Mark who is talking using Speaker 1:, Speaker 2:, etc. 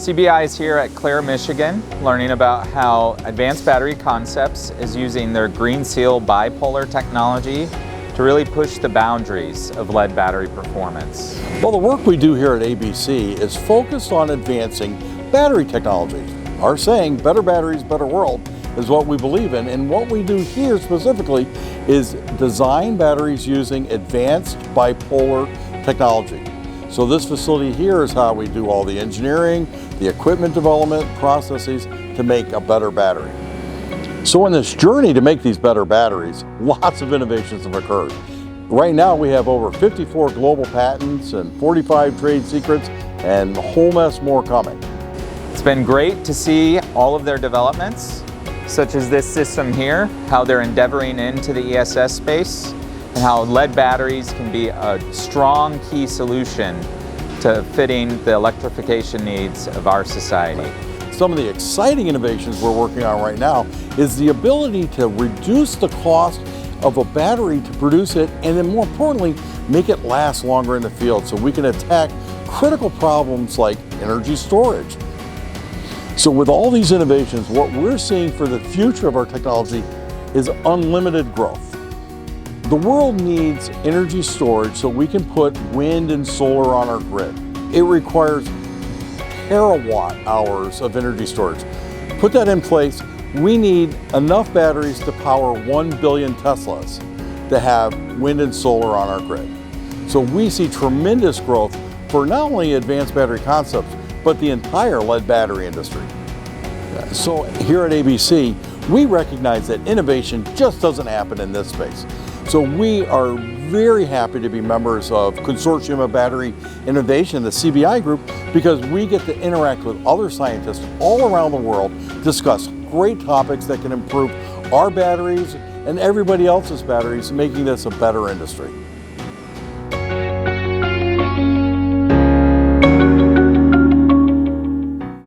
Speaker 1: CBI is here at Clare, Michigan, learning about how Advanced Battery Concepts is using their Green Seal bipolar technology to really push the boundaries of lead battery performance.
Speaker 2: Well, the work we do here at ABC is focused on advancing battery technology. Our saying, better batteries, better world, is what we believe in, and what we do here specifically is design batteries using advanced bipolar technology. So this facility here is how we do all the engineering, the equipment development, processes to make a better battery. So in this journey to make these better batteries, lots of innovations have occurred. Right now we have over 54 global patents and 45 trade secrets and a whole mess more coming.
Speaker 1: It's been great to see all of their developments, such as this system here, how they're endeavoring into the ESS space, and how lead batteries can be a strong key solution to fitting the electrification needs of our society.
Speaker 2: Some of the exciting innovations we're working on right now is the ability to reduce the cost of a battery to produce it, and then more importantly, make it last longer in the field so we can attack critical problems like energy storage. So with all these innovations, what we're seeing for the future of our technology is unlimited growth. The world needs energy storage so we can put wind and solar on our grid. It requires terawatt hours of energy storage. Put that in place, we need enough batteries to power 1 billion Teslas to have wind and solar on our grid. So we see tremendous growth for not only Advanced Battery Concepts, but the entire lead battery industry. So here at ABC, we recognize that innovation just doesn't happen in this space. So we are very happy to be members of Consortium of Battery Innovation, the CBI group, because we get to interact with other scientists all around the world, discuss great topics that can improve our batteries and everybody else's batteries, making this a better industry.